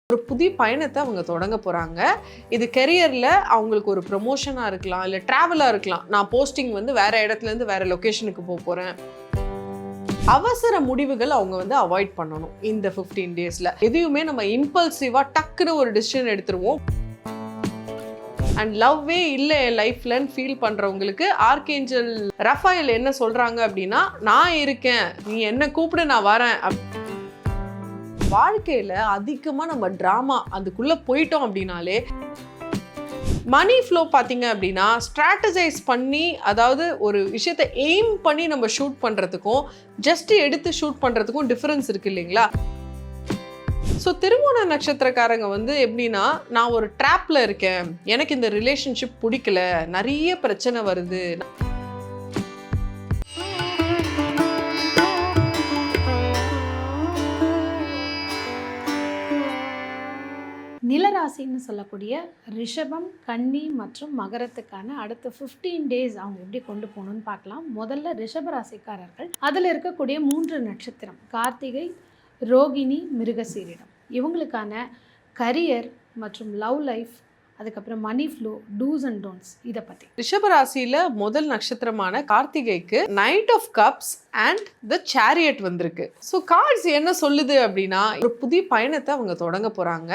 ஒரு புதிய பயணத்தை அவங்க தொடங்க போகிறாங்க. இது கெரியரில் அவங்களுக்கு ஒரு ப்ரொமோஷனாக இருக்கலாம், இல்லை ட்ராவலாக இருக்கலாம். நான் போஸ்டிங் வந்து வேறு இடத்துலேருந்து வேறு லொக்கேஷனுக்கு போகிறேன். அவசர முடிவுகள் அவங்க வந்து அவாய்ட் பண்ணணும். இந்த 15 டேஸில் எதையுமே நம்ம இம்பல்சிவாக டக்குன்னு ஒரு டிசிஷன் எடுத்துருவோம். அண்ட் லவ்வே இல்லை என் லைஃப்லன்னு ஃபீல் பண்ணுறவங்களுக்கு ஆர்கேஞ்சல் ரஃபாயல் என்ன சொல்கிறாங்க அப்படின்னா, நான் இருக்கேன், நீ என்ன கூப்பிடு, நான் வரேன். வாழ்க்கையில் அதிகமாக நம்ம ட்ராமா அதுக்குள்ளே போயிட்டோம் அப்படின்னாலே மணி ஃப்ளோ பார்த்தீங்க அப்படின்னா ஸ்ட்ராட்டஜைஸ் பண்ணி, அதாவது ஒரு விஷயத்தை எய்ம் பண்ணி நம்ம ஷூட் பண்ணுறதுக்கும் ஜஸ்ட் எடுத்து ஷூட் பண்ணுறதுக்கும் டிஃப்ரென்ஸ் இருக்குது இல்லைங்களா? ஸோ திருவோண நட்சத்திரக்காரங்க வந்து எப்படின்னா, நான் ஒரு ட்ராப்பில் இருக்கேன், எனக்கு இந்த ரிலேஷன்ஷிப் பிடிக்கல, நிறைய பிரச்சனை வருது. நிலராசின்னு சொல்லக்கூடிய ரிஷபம், கன்னி மற்றும் மகரத்துக்கான அடுத்த 15 டேஸ் அவங்க எப்படி கொண்டு போகணும்னு பார்க்கலாம். முதல்ல ரிஷப ராசிக்காரர்கள், அதில் இருக்கக்கூடிய 3 நட்சத்திரம் கார்த்திகை, ரோகிணி, மிருகசீரிடம், இவங்களுக்கான கரியர் மற்றும் லவ் லைஃப், அதுக்கப்புறம் money flow, dos and don'ts, இதை பற்றி. ரிஷபராசியில் முதல் நட்சத்திரமான கார்த்திகைக்கு knight of cups and the chariot வந்திருக்கு. ஸோ கார்ட்ஸ் என்ன சொல்லுது அப்படின்னா, ஒரு புதிய பயணத்தை அவங்க தொடங்க போகிறாங்க.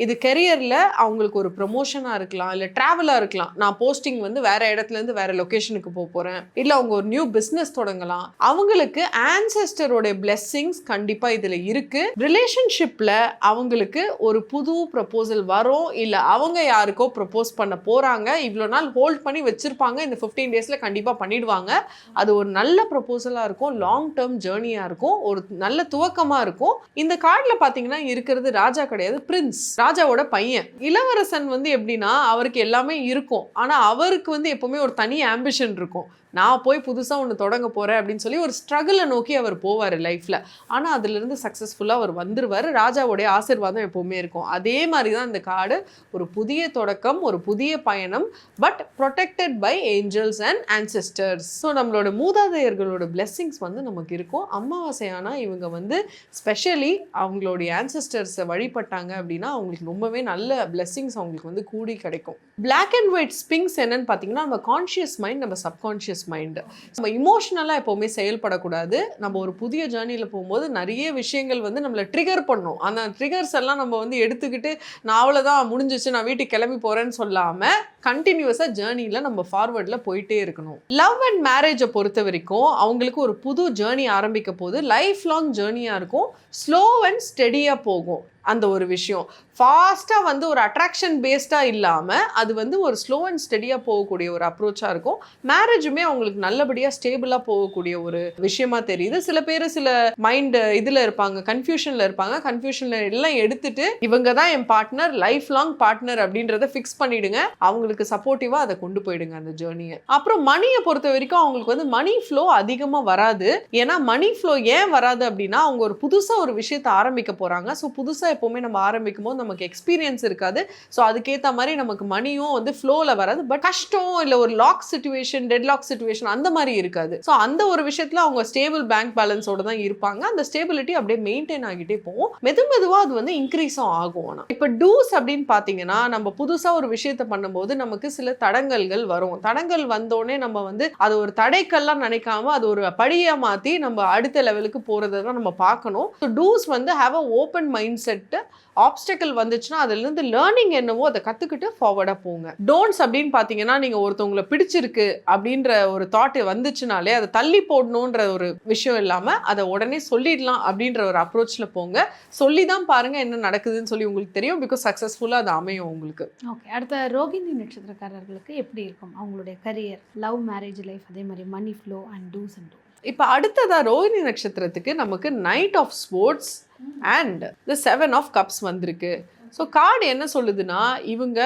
இது கெரியரில் அவங்களுக்கு ஒரு ப்ரொமோஷனாக இருக்கலாம், இல்லை ட்ராவலாக இருக்கலாம். நான் போஸ்டிங் வந்து வேறு இடத்துலேருந்து வேறு லொக்கேஷனுக்கு போகிறேன், இல்லை அவங்க ஒரு நியூ பிஸ்னஸ் தொடங்கலாம். அவங்களுக்கு ஆன்செஸ்டரோடைய பிளெஸ்ஸிங்ஸ் கண்டிப்பாக இதில் இருக்குது. ரிலேஷன்ஷிப்பில் அவங்களுக்கு ஒரு புது ப்ரப்போசல் வரும், இல்லை அவங்க யாருக்கோ ப்ரப்போஸ் பண்ண போகிறாங்க. இவ்வளோ நாள் ஹோல்ட் பண்ணி வச்சுருப்பாங்க, இந்த 15 டேஸில் கண்டிப்பாக பண்ணிடுவாங்க. அது ஒரு நல்ல ப்ரப்போசலாக இருக்கும், லாங் டேர்ம் ஜேர்னியாக இருக்கும், ஒரு நல்ல துவக்கமாக இருக்கும். இந்த கார்டில் பார்த்தீங்கன்னா இருக்கிறது ராஜா கிடையாது, பிரின்ஸ், ராஜாவோட பையன். இளவரசன் வந்து எப்படின்னா அவருக்கு எல்லாமே இருக்கும், ஆனால் அவருக்கு வந்து எப்போவுமே ஒரு தனி ஆம்பிஷன் இருக்கும். நான் போய் புதுசாக ஒன்று தொடங்க போகிறேன் அப்படின்னு சொல்லி ஒரு ஸ்ட்ரகிளை நோக்கி அவர் போவார் லைஃப்பில். ஆனால் அதிலிருந்து சக்ஸஸ்ஃபுல்லாக அவர் வந்துடுவார். ராஜாவுடைய ஆசீர்வாதம் எப்போவுமே இருக்கும். அதே மாதிரி தான் இந்த கார்டு, ஒரு புதிய தொடக்கம், ஒரு புதிய பயணம், but protected by angels and ancestors. So நம்மளோட மூதாதையர்களோட பிளெஸ்ஸிங்ஸ் வந்து நமக்கு இருக்கும். அமாவாசையானா இவங்க வந்து ஸ்பெஷலி அவங்களுடைய ஆன்செஸ்டர்ஸை வழிபட்டாங்க அப்படின்னா அவங்களுக்கு ரொம்பவே நல்ல பிளெஸ்ஸிங்ஸ் அவங்களுக்கு வந்து கூடி கிடைக்கும். பிளாக் அண்ட் ஒயிட் ஸ்பிங்ஸ் என்னன்னு பார்த்தீங்கன்னா, நம்ம கான்ஷியஸ் மைண்ட், நம்ம சப்கான்ஷியஸ் மைண்டு. நம்ம இமோஷனலாக எப்போவுமே செயல்படக்கூடாது. நம்ம ஒரு புதிய ஜேர்னியில் போகும்போது நிறைய விஷயங்கள் வந்து நம்மளை ட்ரிகர் பண்ணும். அந்த ட்ரிகர்ஸ் எல்லாம் நம்ம வந்து எடுத்துக்கிட்டு நான் அவ்வளோதான் முடிஞ்சிச்சு, நான் வீட்டுக்கு கிளம்பி போகிறேன்னு சொல்லாமல் கண்டினியூஸாக ஜேர்னியில் நம்ம ஃபார்வர்டில் போயிட்டே இருக்கணும். லவ் அண்ட் மேரேஜை பொறுத்த வரைக்கும் அவங்களுக்கு ஒரு புது ஜேர்னி ஆரம்பிக்க போது லைஃப் லாங் ஜேர்னியாக இருக்கும். ஸ்லோ அண்ட் ஸ்டெடியாக போகும். அந்த ஒரு விஷயம் ஃபாஸ்ட்டாக வந்து ஒரு அட்ராக்ஷன் பேஸ்டாக இல்லாமல் அது வந்து ஒரு ஸ்லோ அண்ட் ஸ்டெடியாக போகக்கூடிய ஒரு அப்ரோச்சாக இருக்கும். மேரேஜுமே அவங்களுக்கு நல்லபடியாக ஸ்டேபிளாக போகக்கூடிய ஒரு விஷயமா தெரியுது. சில பேர் சில மைண்டு இதில் இருப்பாங்க, கன்ஃபியூஷனில் இருப்பாங்க. கன்ஃபியூஷனில் எல்லாம் எடுத்துட்டு இவங்க தான் என் பார்ட்னர், லைஃப் லாங் பார்ட்னர் அப்படின்றத ஃபிக்ஸ் பண்ணிடுங்க. அவங்களுக்கு சப்போர்ட்டிவாக அதை கொண்டு போயிடுங்க அந்த ஜேர்னியை. அப்புறம் மணியை பொறுத்த வரைக்கும் அவங்களுக்கு வந்து மணி ஃப்ளோ அதிகமாக வராது. ஏன்னா மணி ஃப்ளோ ஏன் வராது அப்படின்னா, அவங்க ஒரு புதுசாக ஒரு விஷயத்தை ஆரம்பிக்க போகிறாங்க. ஸோ புதுசாக எப்போவுமே நம்ம ஆரம்பிக்கும் போது நமக்கு எக்ஸ்பீரியன்ஸ் இருக்காது. ஸோ அதுக்கேற்ற மாதிரி நமக்கு மணியும் வந்து ஃப்ளோவில் வராது. பட் கஷ்டம், இல்லை ஒரு lock situation, deadlock situation அந்த மாதிரி இருக்காது. ஸோ அந்த ஒரு விஷயத்தில் அவங்க ஸ்டேபிள் பேங்க் பேலன்ஸோட தான் இருப்பாங்க. அந்த ஸ்டேபிலிட்டி அப்படியே மெயின்டைன் ஆகிட்டே போகும். மெதுவாக அது வந்து இன்க்ரீஸும் ஆகும். ஆனால் இப்போ டூஸ் அப்படின்னு பார்த்தீங்கன்னா, நம்ம புதுசாக ஒரு விஷயத்தை பண்ணும்போது நமக்கு சில தடங்கல்கள் வரும். தடங்கள் வந்தோடனே நம்ம வந்து அது ஒரு தடைக்கல்லாம் நினைக்காம அது ஒரு படியை மாற்றி நம்ம அடுத்த லெவலுக்கு போகிறத தான் நம்ம பார்க்கணும். ஸோ டூஸ் வந்து have a open mind set. Obstacle வந்துச்சுன்னா அதுலேருந்து லேர்னிங் என்னவோ அதை கற்றுக்கிட்டு ஃபார்வர்டாக போங்க. டோன்ட்ஸ் அப்படின்னு பார்த்தீங்கன்னா, நீங்கள் ஒருத்தவங்களை பிடிச்சிருக்கு அப்படின்ற ஒரு தாட் வந்துச்சுனாலே அதை தள்ளி போடணுன்ற ஒரு விஷயம் இல்லாமல் அதை உடனே சொல்லிடலாம் அப்படின்ற ஒரு அப்ரோச்சில் போங்க. சொல்லி தான் பாருங்கள் என்ன நடக்குதுன்னு சொல்லி உங்களுக்கு தெரியும். பிகாஸ் சக்ஸஸ்ஃபுல்லாக அது அமையும் உங்களுக்கு. ஓகே, அடுத்த ரோகிணி நட்சத்திரக்காரர்களுக்கு எப்படி இருக்கும் அவங்களுடைய கரியர், லவ், மேரேஜ் லைஃப், அதே மாதிரி money flow and dos and don'ts? இப்போ அடுத்ததாக ரோகிணி நட்சத்திரத்துக்கு நமக்கு knight of swords and the 7 of cups வந்திருக்கு. ஸோ கார்டு என்ன சொல்லுதுன்னா, இவங்க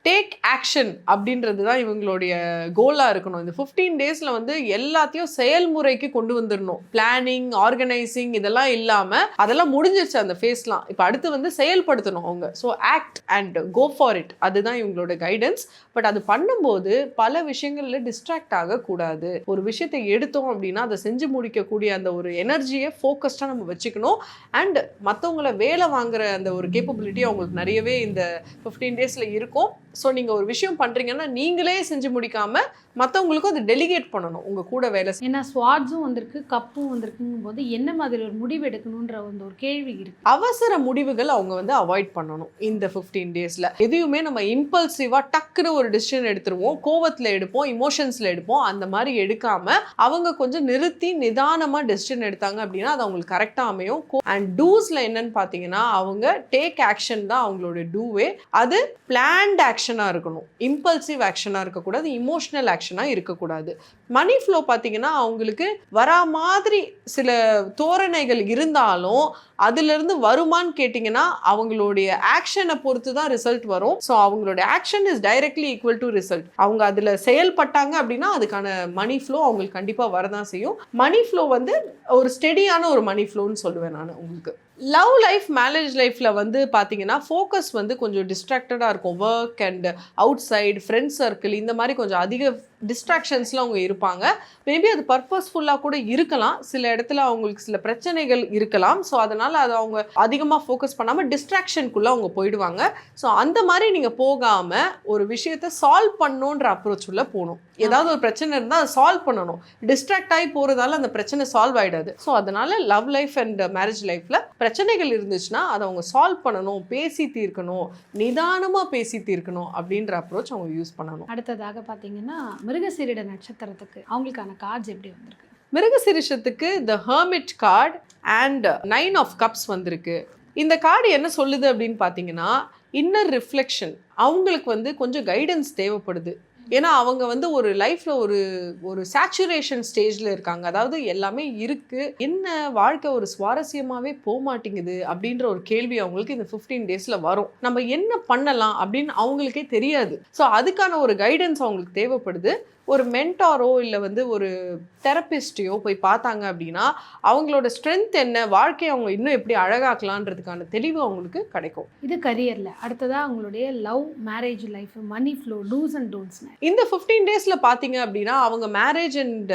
டேக் ஆக்ஷன் அப்படின்றது தான் இவங்களுடைய கோலாக இருக்கணும். இந்த 15 டேஸில் வந்து எல்லாத்தையும் செயல்முறைக்கு கொண்டு வந்துடணும். பிளானிங், ஆர்கனைசிங் இதெல்லாம் இல்லாமல் அதெல்லாம் முடிஞ்சிருச்சு அந்த ஃபேஸ்லாம். இப்போ அடுத்து வந்து செயல்படுத்தணும் அவங்க. So act and go for it, அதுதான் இவங்களோட கைடன்ஸ். பட் அது பண்ணும்போது பல விஷயங்களில் டிஸ்ட்ராக்ட் ஆகக்கூடாது. ஒரு விஷயத்தை எடுத்தோம் அப்படின்னா அதை செஞ்சு முடிக்கக்கூடிய அந்த ஒரு எனர்ஜியை ஃபோக்கஸ்டாக நம்ம வச்சுக்கணும். அண்ட் மற்றவங்கள வேலை வாங்குற அந்த ஒரு கேப்பபிலிட்டி அவங்களுக்கு நிறையவே இந்த 15 டேஸில் இருக்கும். ஸோ நீங்கள் ஒரு விஷயம் பண்ணுறீங்கன்னா நீங்களே செஞ்சு முடிக்காமல் மற்றவங்களுக்கும் அதை டெலிகேட் பண்ணணும் உங்கள் கூட வேலை. ஏன்னா ஸ்வாட்ஸும் வந்திருக்கு, கப்பும் வந்திருக்குங்கும் போது என்ன மாதிரி ஒரு முடிவு எடுக்கணுன்ற ஒரு கேள்வி இருக்கு. அவசர முடிவுகள் அவங்க வந்து அவாய்ட் பண்ணணும் இந்த 15 டேஸில். எதையுமே நம்ம இம்பல்சிவாக டக்குன்னு ஒரு டிசிஷன் எடுத்துருவோம், கோவத்தில் எடுப்போம், இமோஷன்ஸில் எடுப்போம். அந்த மாதிரி எடுக்காமல் அவங்க கொஞ்சம் நிறுத்தி நிதானமாக டெசிஷன் எடுத்தாங்க அப்படின்னா அது அவங்களுக்கு கரெக்டாக அமையும். அண்ட் டூஸில் என்னன்னு பார்த்தீங்கன்னா அவங்க டேக் ஆக்ஷன் தான் அவங்களோட டூவே. அது பிளான்ட் ஆக்ஷனாக இருக்கணும், இம்பல்சிவ் ஆக்ஷனாக இருக்கக்கூடாது, இமோஷனல் ஆக்ஷனாக இருக்கக்கூடாது. மணி ஃப்ளோ பார்த்தீங்கன்னா அவங்களுக்கு வரா மாதிரி சில தோரணைகள் இருந்தாலும் அதுலேருந்து வருமானு கேட்டிங்கன்னா அவங்களுடைய ஆக்ஷனை பொறுத்து தான் ரிசல்ட் வரும். ஸோ அவங்களோட action is directly equal to result. அவங்க அதில் செயல்பட்டாங்க அப்படின்னா அதுக்கான மணி ஃப்ளோ அவங்களுக்கு கண்டிப்பாக வரதான் செய்யும். மணி ஃப்ளோ வந்து ஒரு ஸ்டெடியான ஒரு மணி ஃப்ளோன்னு சொல்லுவேன் நான் உங்களுக்கு. லவ் லைஃப், மேரேஜ் லைஃப்பில் வந்து பார்த்தீங்கன்னா ஃபோக்கஸ் வந்து கொஞ்சம் டிஸ்ட்ராக்டடாக இருக்கும். Work and out side, friends circle, இந்த மாதிரி கொஞ்சம் அதிக டிஸ்ட்ராக்ஷன்ஸில் அவங்க இருப்பாங்க. மேபி அது பர்பஸ்ஃபுல்லாக கூட இருக்கலாம். சில இடத்துல அவங்களுக்கு சில பிரச்சனைகள் இருக்கலாம். ஸோ அதனால் அதை அவங்க அதிகமாக ஃபோக்கஸ் பண்ணாமல் டிஸ்ட்ராக்ஷனுக்குள்ளே அவங்க போயிடுவாங்க. ஸோ அந்த மாதிரி நீங்கள் போகாமல் ஒரு விஷயத்தை சால்வ் பண்ணணுன்ற அப்ரோச் உள்ள போகணும். ஏதாவது ஒரு பிரச்சனை இருந்தால் அதை சால்வ் பண்ணணும். டிஸ்ட்ராக்ட் ஆகி போகிறதால அந்த பிரச்சனை சால்வ் ஆகிடாது. ஸோ அதனால் லவ் லைஃப் அண்ட் மேரேஜ் லைஃப்பில் பிரச்சனைகள் இருந்துச்சுன்னா அதை அவங்க சால்வ் பண்ணணும், பேசி தீர்க்கணும், நிதானமாக பேசி தீர்க்கணும் அப்படின்ற அப்ரோச் அவங்க யூஸ் பண்ணணும். அடுத்ததாக பார்த்தீங்கன்னா மிருகசீரிட நட்சத்திரத்துக்கு அவங்களுக்கான கார்ட்ஸ் எப்படி வந்திருக்கு? மிருகசீரிஷத்துக்கு the hermit card and 9 of cups வந்திருக்கு. இந்த கார்டு என்ன சொல்லுது அப்படின்னு பார்த்தீங்கன்னா இன்னர் ரிஃப்ளெக்ஷன். அவங்களுக்கு வந்து கொஞ்சம் கைடன்ஸ் தேவைப்படுது. ஏன்னா அவங்க வந்து ஒரு லைஃப்பில் ஒரு சேச்சுரேஷன் ஸ்டேஜில் இருக்காங்க. அதாவது எல்லாமே இருக்குது, என்ன வாழ்க்கை ஒரு சுவாரஸ்யமாகவே போக மாட்டேங்குது அப்படின்ற ஒரு கேள்வி அவங்களுக்கு இந்த 15 டேஸில் வரும். நம்ம என்ன பண்ணலாம் அப்படின்னு அவங்களுக்கே தெரியாது. ஸோ அதுக்கான ஒரு கைடன்ஸ் அவங்களுக்கு தேவைப்படுது. ஒரு மென்டாரோ இல்லை வந்து ஒரு தெரபிஸ்டையோ போய் பார்த்தாங்க அப்படின்னா அவங்களோட ஸ்ட்ரென்த் என்ன, வாழ்க்கையை அவங்க இன்னும் எப்படி அழகாக்கலான்றதுக்கான தெளிவு அவங்களுக்கு கிடைக்கும். இது கரியரில். அடுத்ததாக அவங்களுடைய love, marriage life, money flow, dos and don'ts. இந்த 15 டேஸில் பார்த்தீங்க அப்படின்னா அவங்க மேரேஜ் அண்ட்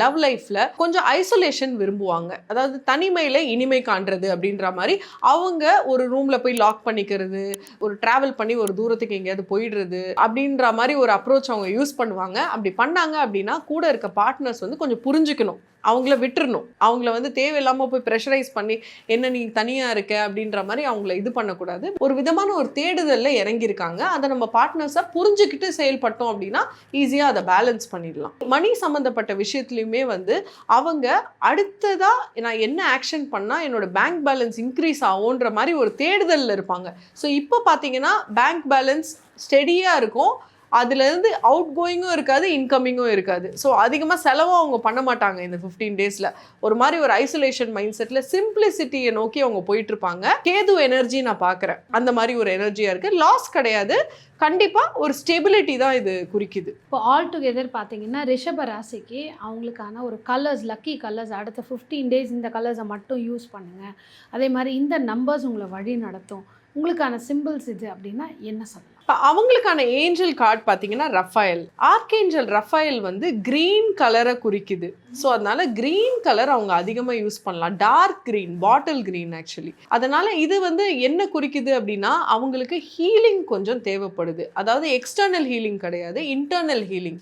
லவ் லைஃப்பில் கொஞ்சம் ஐசோலேஷன் விரும்புவாங்க. அதாவது தனிமையில் இனிமை காண்றது அப்படின்ற மாதிரி. அவங்க ஒரு ரூமில் போய் லாக் பண்ணிக்கிறது, ஒரு ட்ராவல் பண்ணி ஒரு தூரத்துக்கு எங்கேயாவது போயிடுறது அப்படின்ற மாதிரி ஒரு அப்ரோச் அவங்க யூஸ் பண்ணுவாங்க. அப்படி பண்ணாங்க அப்படின்னா கூட இருக்க பார்ட்னர்ஸ் வந்து கொஞ்சம் புரிஞ்சுக்கணும், அவங்கள விட்டுறணும். அவங்கள வந்து தேவையில்லாமல் போய் ப்ரெஷரைஸ் பண்ணி என்ன நீ தனியாக இருக்க அப்படின்ற மாதிரி அவங்கள இது பண்ணக்கூடாது. ஒரு விதமான ஒரு தேடுதலில் இறங்கியிருக்காங்க. அதை நம்ம பார்ட்னர்ஸாக புரிஞ்சுக்கிட்டு செயல்பட்டோம் அப்படின்னா ஈஸியாக அதை பேலன்ஸ் பண்ணிடலாம். மணி சம்மந்தப்பட்ட விஷயத்துலையுமே வந்து அவங்க அடுத்ததாக நான் என்ன ஆக்ஷன் பண்ணால் என்னோட பேங்க் பேலன்ஸ் இன்க்ரீஸ் ஆகுன்ற மாதிரி ஒரு தேடுதலில் இருப்பாங்க. ஸோ இப்போ பார்த்தீங்கன்னா பேங்க் பேலன்ஸ் ஸ்டெடியாக இருக்கும். அதுலேருந்து அவுட் கோயிங்கும் இருக்காது, இன்கமிங்கும் இருக்காது. ஸோ அதிகமாக செலவும் அவங்க பண்ண மாட்டாங்க இந்த 15 டேஸில். ஒரு மாதிரி ஒரு ஐசோலேஷன் மைண்ட் செட்டில் சிம்பிளிசிட்டியை நோக்கி அவங்க போயிட்டுருப்பாங்க. கேது எனர்ஜி நான் பார்க்குறேன், அந்த மாதிரி ஒரு எனர்ஜியாக இருக்குது. லாஸ் கிடையாது, கண்டிப்பாக ஒரு ஸ்டெபிலிட்டி தான் இது குறிக்குது. இப்போ ஆல் டுகெதர் பார்த்தீங்கன்னா ரிஷப ராசிக்கு அவங்களுக்கான ஒரு கலர்ஸ், லக்கி கலர்ஸ், அடுத்த 15 டேஸ் இந்த கலர்ஸை மட்டும் யூஸ் பண்ணுங்கள், அதே மாதிரி இந்த நம்பர்ஸ் உங்களை வழி நடத்தும், உங்களுக்கான சிம்பிள்ஸ் இது அப்படின்னா என்ன சொல்லலாம்? அவங்களுக்கான ஏஞ்சல் கார்டு பார்த்தீங்கன்னா ரஃபேல். ஆர்கேஞ்சல் ரஃபேல் வந்து கிரீன் கலரை குறிக்குது. ஸோ அதனால கிரீன் கலர் அவங்க அதிகமாக யூஸ் பண்ணலாம். Dark green, bottle green actually. அதனால இது வந்து என்ன குறிக்குது அப்படின்னா அவங்களுக்கு ஹீலிங் கொஞ்சம் தேவைப்படுது. அதாவது எக்ஸ்டர்னல் ஹீலிங் கிடையாது, இன்டர்னல் ஹீலிங்.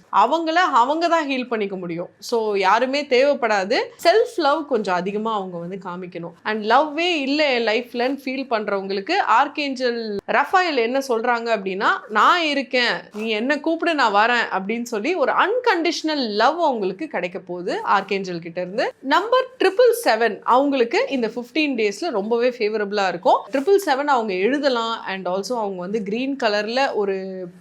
அவங்க தான் ஹீல் பண்ணிக்க முடியும். ஸோ யாருமே தேவைப்படாது. செல்ஃப் லவ் கொஞ்சம் அதிகமாக அவங்க வந்து காமிக்கணும். அண்ட் லவ்வே இல்லை என் லைஃப்லன்னு ஃபீல் பண்ணுறவங்களுக்கு ஆர்கேஞ்சல் ரஃபேல் என்ன சொல்கிறாங்க அப்படின்னா நான் இருக்கேன், நீ என்ன கூப்பிடு நான் வரேன் அப்படின்னு சொல்லி ஒரு அன்கண்டிஷனல் லவ் அவங்களுக்கு கிடைக்க போகுது ஆர்கேஞ்சல் கிட்ட இருந்து. நம்பர் 777 அவங்களுக்கு இந்த 15 டேஸ்ல ரொம்பவே ஃபேவரபிளா இருக்கும். 777 அவங்க எழுதலாம். அண்ட் ஆல்சோ அவங்க வந்து கிரீன் கலர்ல ஒரு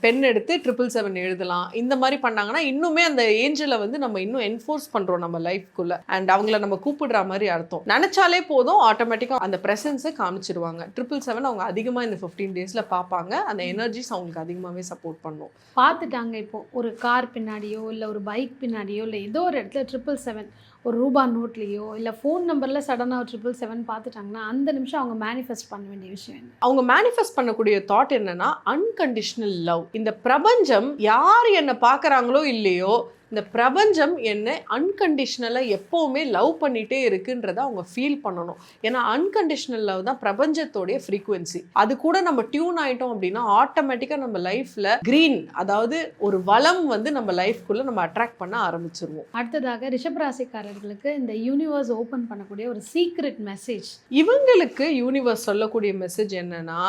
பென் எடுத்து 777 எழுதலாம். இந்த மாதிரி பண்ணாங்கன்னா இன்னுமே அந்த ஏஞ்சலை வந்து நம்ம இன்னும் என்ஃபோர்ஸ் பண்றோம் நம்ம லைஃப்குள்ள. அண்ட் அவங்கள நம்ம கூப்பிடுற மாதிரி அர்த்தம். நினைச்சாலே போதும் ஆட்டோமேட்டிக்கா அந்த பிரசன்ஸை காமிச்சிருவாங்க. 777 அவங்க அதிகமா இந்த 15 டேஸ்ல பார்ப்பாங்க. அந்த எனர்ஜி லைஃப்ஸ் அவங்களுக்கு அதிகமாகவே சப்போர்ட் பண்ணும். பார்த்துட்டாங்க இப்போ ஒரு கார் பின்னாடியோ இல்லை ஒரு பைக் பின்னாடியோ இல்லை ஏதோ ஒரு இடத்துல 777 ஒரு ரூபா நோட்லேயோ இல்லை ஃபோன் நம்பரில் சடனாக ஒரு 777 பார்த்துட்டாங்கன்னா அந்த நிமிஷம் அவங்க மேனிஃபெஸ்ட் பண்ண வேண்டிய விஷயம் என்ன? அவங்க மேனிஃபெஸ்ட் பண்ணக்கூடிய தாட் என்னன்னா அன்கண்டிஷனல் லவ். இந்த பிரபஞ்சம் யார் என்ன பார்க்குறாங்களோ இல்லையோ, இந்த பிரபஞ்சம் என்ன அன்கண்டிஷனலாக எப்போவுமே லவ் பண்ணிகிட்டே இருக்குன்றதை அவங்க ஃபீல் பண்ணணும். ஏன்னா அன்கண்டிஷனல் லவ் தான் பிரபஞ்சத்தோடைய ஃப்ரீக்குவென்சி. அது கூட நம்ம டியூன் ஆகிட்டோம் அப்படின்னா ஆட்டோமேட்டிக்காக நம்ம லைஃப்பில் க்ரீன், அதாவது ஒரு வளம் வந்து நம்ம லைஃப்குள்ளே நம்ம அட்ராக்ட் பண்ண ஆரம்பிச்சிருவோம். அடுத்ததாக ரிஷபராசிக்காரர்களுக்கு இந்த யூனிவர்ஸ் ஓப்பன் பண்ணக்கூடிய ஒரு சீக்ரெட் மெசேஜ். இவங்களுக்கு யூனிவர்ஸ் சொல்லக்கூடிய மெசேஜ் என்னன்னா,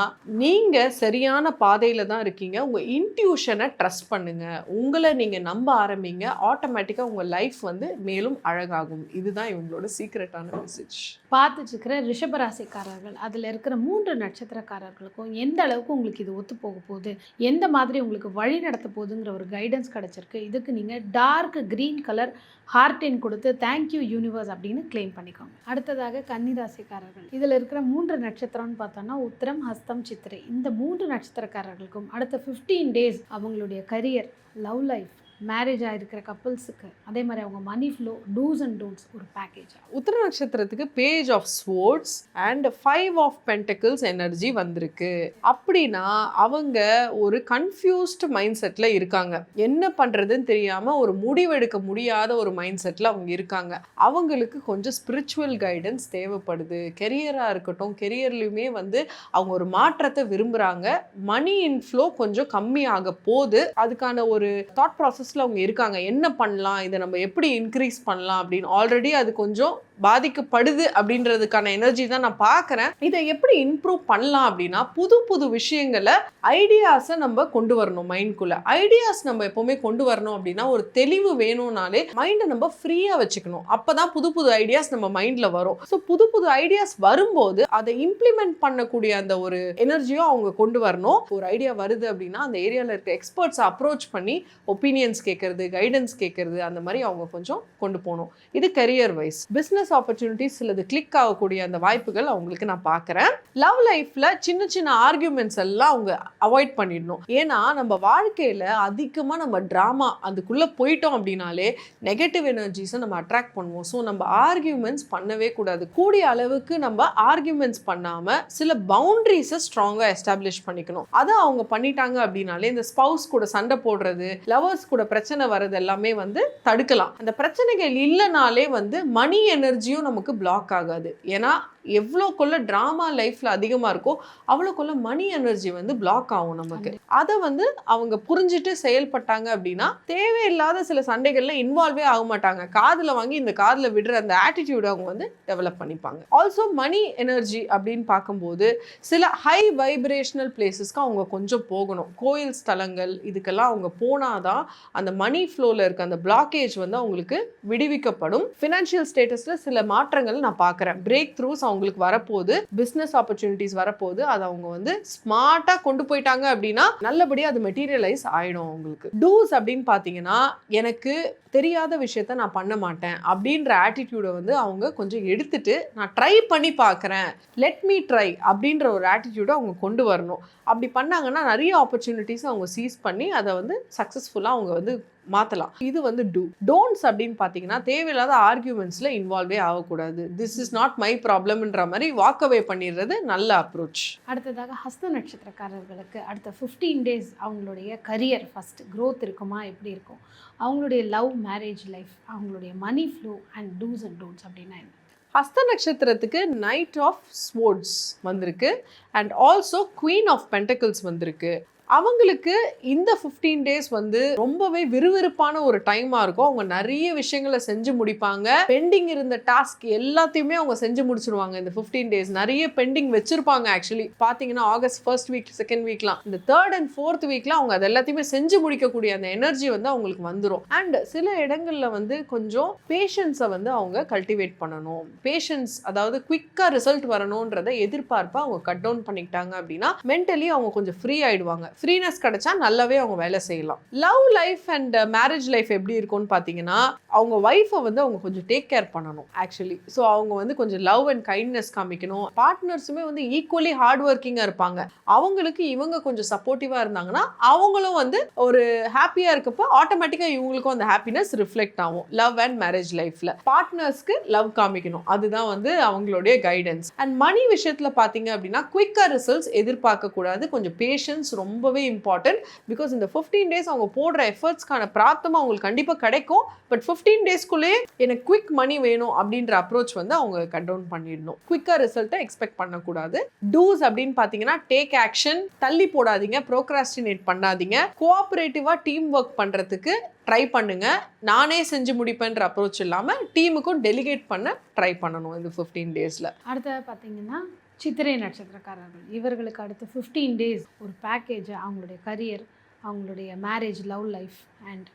நீங்கள் சரியான பாதையில் தான் இருக்கீங்க. உங்கள் இன்ட்யூஷனை ட்ரஸ்ட் பண்ணுங்கள். உங்களை நீங்கள் நம்ப ஆரம்பிங்க. ஆட்டோமேட்டிக்காக உங்கள் லைஃப் வந்து மேலும் அழகாகும். இதுதான் இவங்களோட சீக்ரெட்டான மெசேஜ். பார்த்துச்சுக்கிற ரிஷபராசிக்காரர்கள் அதில் இருக்கிற 3 நட்சத்திரக்காரர்களுக்கும் எந்த அளவுக்கு உங்களுக்கு இது ஒத்து போக போகுது, எந்த மாதிரி உங்களுக்கு வழி நடத்த போகுதுங்கிற ஒரு கைடன்ஸ் கிடச்சிருக்கு. இதுக்கு நீங்கள் டார்க் க்ரீன் கலர் ஹார்டின் கொடுத்து தேங்க்யூ யூனிவர்ஸ் அப்படின்னு கிளைம் பண்ணிக்கோங்க. அடுத்ததாக கன்னிராசிக்காரர்கள் இதில் இருக்கிற 3 நட்சத்திரம்னு பார்த்தோன்னா உத்திரம், ஹஸ்தம், சித்திரை. இந்த 3 நட்சத்திரக்காரர்களுக்கும் அடுத்த 15 டேஸ் அவங்களுடைய கரியர், லவ் லைஃப், மேரேஜ் ஆகிருக்கிற கப்புள்ஸுக்கு, அதே மாதிரி அவங்க money flow, dos and don'ts ஒரு பேக்கேஜ். உத்திர நட்சத்திரத்துக்கு page of swords and 5 of pentacles energy வந்திருக்கு. அப்படின்னா அவங்க ஒரு கன்ஃபியூஸ்டு மைண்ட் செட்டில் இருக்காங்க. என்ன பண்ணுறதுன்னு தெரியாமல் ஒரு முடிவெடுக்க முடியாத ஒரு மைண்ட் செட்டில் அவங்க இருக்காங்க. அவங்களுக்கு கொஞ்சம் ஸ்பிரிச்சுவல் கைடன்ஸ் தேவைப்படுது. கெரியராக இருக்கட்டும், கெரியர்லையுமே வந்து அவங்க ஒரு மாற்றத்தை விரும்புகிறாங்க. மணி இன்ஃப்ளோ கொஞ்சம் கம்மியாக போகுது. அதுக்கான ஒரு தாட் ப்ராசஸ் அவங்க இருக்காங்க. என்ன பண்ணலாம், இதை நம்ம எப்படி இன்க்ரீஸ் பண்ணலாம் அப்படின்னு. ஆல்ரெடி அது கொஞ்சம் பாதிக்கப்படுது அப்படின்றதுக்கான எனர்ஜி தான் நான் பார்க்குறேன். இதை எப்படி இம்ப்ரூவ் பண்ணலாம் அப்படின்னா, புது புது விஷயங்களை, ஐடியாஸை நம்ம கொண்டு வரணும் மைண்ட்குள்ளே. ஐடியாஸ் நம்ம எப்போவுமே கொண்டு வரணும் அப்படின்னா ஒரு தெளிவு வேணும்னாலே மைண்டை நம்ம ஃப்ரீயாக வச்சுக்கணும். அப்போ தான் புது புது ஐடியாஸ் நம்ம மைண்டில் வரும். ஸோ புது புது ஐடியாஸ் வரும்போது அதை இம்ப்ளிமெண்ட் பண்ணக்கூடிய அந்த ஒரு எனர்ஜியும் அவங்க கொண்டு வரணும். ஒரு ஐடியா வருது அப்படின்னா அந்த ஏரியாவில் இருக்க எக்ஸ்பர்ட்ஸை அப்ரோச் பண்ணி ஒப்பீனியன்ஸ் கேட்கறது, கைடன்ஸ் கேட்கறது, அந்த மாதிரி அவங்க கொஞ்சம் கொண்டு போகணும். இது கரியர் வைஸ். பிஸ்னஸ் ஆப்பர்ச்சுனிட்டிஸ் சிலது கிளிக் ஆகக்கூடிய அந்த வாய்ப்புகள் அவங்களுக்கு நான் பார்க்குறேன். லவ் லைஃப்பில் சின்ன சின்ன ஆர்கியூமெண்ட்ஸ் எல்லாம் அவங்க அவாய்ட் பண்ணிடணும். ஏன்னா நம்ம வாழ்க்கையில் அதிகமாக நம்ம ட்ராமா அதுக்குள்ளே போயிட்டோம் அப்படின்னாலே நெகட்டிவ் எனர்ஜிஸை நம்ம அட்ராக்ட் பண்ணுவோம். ஸோ நம்ம ஆர்கியூமெண்ட்ஸ் பண்ணவே கூடாது. கூடிய அளவுக்கு நம்ம ஆர்கியூமெண்ட்ஸ் பண்ணாமல் சில பவுண்டரிஸை ஸ்ட்ராங்காக எஸ்டாப்ளிஷ் பண்ணிக்கணும். அதை அவங்க பண்ணிட்டாங்க அப்படின்னாலே இந்த ஸ்பவுஸ் கூட சண்டை போடுறது, லவர்ஸ் கூட பிரச்சனை வர்றது எல்லாமே வந்து தடுக்கலாம். அந்த பிரச்சனைகள் இல்லைனாலே வந்து மணி எனர்ஜியும் நமக்கு பிளாக் ஆகாது. ஏன்னா எவ்வளோக்குள்ள ட்ராமா லைஃப்ல அதிகமாக இருக்கோ அவ்வளோக்குள்ள மணி எனர்ஜி வந்து பிளாக் ஆகும் நமக்கு. அதை வந்து அவங்க புரிஞ்சுட்டு செயல்பட்டாங்க அப்படின்னா தேவையில்லாத சில சண்டைகள்ல இன்வால்வே ஆக மாட்டாங்க. காதில் வாங்கி இந்த காதில் விடுற அந்த ஆட்டிடியூட் அவங்க வந்து டெவலப் பண்ணிப்பாங்க. ஆல்சோ மணி எனர்ஜி அப்படின்னு பார்க்கும்போது சில ஹை வைப்ரேஷனல் பிளேசஸ்க்கு அவங்க கொஞ்சம் போகணும். கோயில் ஸ்தலங்கள் இதுக்கெல்லாம் அவங்க போனாதான் அந்த மணி ஃப்ளோவில் இருக்க அந்த பிளாக்கேஜ் வந்து அவங்களுக்கு விடுவிக்கப்படும். ஃபினான்ஷியல் ஸ்டேட்டஸில் சில மாற்றங்கள் நான் பார்க்குறேன். பிரேக் த்ரூஸ் அவங்களுக்கு வரப்போகுது, பிஸ்னஸ் ஆப்பர்ச்சுனிட்டிஸ் வரப்போகுது. அதை அவங்க வந்து ஸ்மார்ட்டாக கொண்டு போயிட்டாங்க அப்படின்னா நல்லபடியாக அது மெட்டீரியலைஸ் ஆகிடும் அவங்களுக்கு. டூஸ் அப்படின்னு பார்த்தீங்கன்னா, எனக்கு தெரியாத விஷயத்த நான் பண்ண மாட்டேன் அப்படின்ற ஆட்டிடியூடை வந்து அவங்க கொஞ்சம் எடுத்துட்டு நான் ட்ரை பண்ணி பார்க்குறேன், லெட் மீ ட்ரை அப்படின்ற ஒரு ஆட்டிடியூடை அவங்க கொண்டு வரணும். அப்படி பண்ணாங்கன்னா நிறைய ஆப்பர்ச்சுனிட்டிஸ் அவங்க சீஸ் பண்ணி அதை வந்து சக்ஸஸ்ஃபுல்லாக அவங்க வந்து மாற்றலாம். இது வந்து டோன்ட்ஸ் அப்படின்னு பார்த்தீங்கன்னா, தேவையில்லாத ஆர்கியூமெண்ட்ஸில் இன்வால்வே ஆகக்கூடாது. திஸ் இஸ் நாட் மை ப்ராப்ளம்ன்ற மாதிரி வாக் அவே பண்ணிடுறது நல்ல அப்ரோச். அடுத்ததாக ஹஸ்த நட்சத்திரக்காரர்களுக்கு அடுத்த 15 டேஸ் அவங்களுடைய கரியர் ஃபஸ்ட் க்ரோத் இருக்குமா, எப்படி இருக்கும், அவங்களுடைய லவ், மேரேஜ் லைஃப், அவங்களுடைய money flow and dos and don'ts அப்படின்னா என்ன? ஹஸ்த நட்சத்திரத்துக்கு நைட் ஆஃப் ஸ்வோர்ட்ஸ் வந்திருக்கு and also queen of pentacles வந்திருக்கு. அவங்களுக்கு இந்த 15 டேஸ் வந்து ரொம்பவே விறுவிறுப்பான ஒரு டைமாக இருக்கும். அவங்க நிறைய விஷயங்களை செஞ்சு முடிப்பாங்க. பெண்டிங் இருந்த டாஸ்க் எல்லாத்தையுமே அவங்க செஞ்சு முடிச்சிருவாங்க இந்த 15 டேஸ். நிறைய பெண்டிங் வச்சிருப்பாங்க. ஆக்சுவலி பார்த்தீங்கன்னா ஆகஸ்ட் 1st வீக், 2nd வீக்லாம், இந்த 3rd and 4th வீக்லாம் அவங்க அது எல்லாத்தையுமே செஞ்சு முடிக்கக்கூடிய அந்த எனர்ஜி வந்து அவங்களுக்கு வந்துடும். அண்ட் சில இடங்களில் வந்து கொஞ்சம் பேஷன்ஸை வந்து அவங்க கல்டிவேட் பண்ணணும். பேஷன்ஸ், அதாவது குவிக்காக ரிசல்ட் வரணுன்றதை எதிர்பார்ப்பா அவங்க கட் டவுன் பண்ணிக்கிட்டாங்க அப்படின்னா மென்டலி அவங்க கொஞ்சம் ஃப்ரீ ஆயிடுவாங்க. ஃப்ரீனஸ் கிடைச்சா நல்லாவே அவங்க வேலை செய்யலாம். Love life and marriage life எப்படி இருக்கும்னு பார்த்தீங்கன்னா, அவங்க ஒய்ஃபை வந்து அவங்க கொஞ்சம் டேக் கேர் பண்ணணும் ஆக்சுவலி. ஸோ அவங்க வந்து கொஞ்சம் லவ் அண்ட் கைண்ட்னஸ் காமிக்கணும். பார்ட்னர்ஸுமே வந்து ஈக்குவலி ஹார்ட் ஒர்க்கிங்காக இருப்பாங்க. அவங்களுக்கு இவங்க கொஞ்சம் சப்போர்ட்டிவாக இருந்தாங்கன்னா அவங்களும் வந்து ஒரு ஹாப்பியாக இருக்கப்போ ஆட்டோமேட்டிக்காக இவங்களுக்கும் அந்த ஹாப்பினஸ் ரிஃப்ளெக்ட் ஆகும் லவ் அண்ட் மேரேஜ் லைஃப்பில். பார்ட்னர்ஸ்க்கு லவ் காமிக்கணும், அதுதான் வந்து அவங்களுடைய கைடன்ஸ். அண்ட் மணி விஷயத்தில் பார்த்தீங்க அப்படின்னா குயிக்காக ரிசல்ட்ஸ் எதிர்பார்க்கக்கூடாது. கொஞ்சம் பேஷன்ஸ் ரொம்பவே இம்பார்ட்டன்ட். பிகாஸ் இந்த 15 டேஸ் அவங்க போடுற எஃபர்ட்ஸ்க்கான பிரார்த்தமாக அவங்களுக்கு கண்டிப்பாக கிடைக்கும். பட் 15 டேஸ்க்குள்ளேயே எனக்கு குயிக் மணி வேணும் அப்படின்ற அப்ரோச் வந்து அவங்க கட் டவுன் பண்ணிடணும். குயிக்காக ரிசல்ட்டை எக்ஸ்பெக்ட் பண்ணக்கூடாது. டூஸ் அப்படின்னு பார்த்தீங்கன்னா டேக் ஆக்ஷன், தள்ளி போடாதீங்க, ப்ரோக்ராஸ்டினேட் பண்ணாதீங்க, கோஆப்ரேட்டிவாக டீம் ஒர்க் பண்ணுறதுக்கு ட்ரை பண்ணுங்க. நானே செஞ்சு முடிப்பேன்ற அப்ரோச் இல்லாமல் டீமுக்கும் டெலிகேட் பண்ண ட்ரை பண்ணணும் இந்த 15 டேஸில். அடுத்தது பார்த்தீங்கன்னா சித்திரை நட்சத்திரக்காரர்கள், இவர்களுக்கு அடுத்து 15 டேஸ் ஒரு பேக்கேஜ் அவங்களுடைய கரியர், அவங்களுடைய marriage, love life and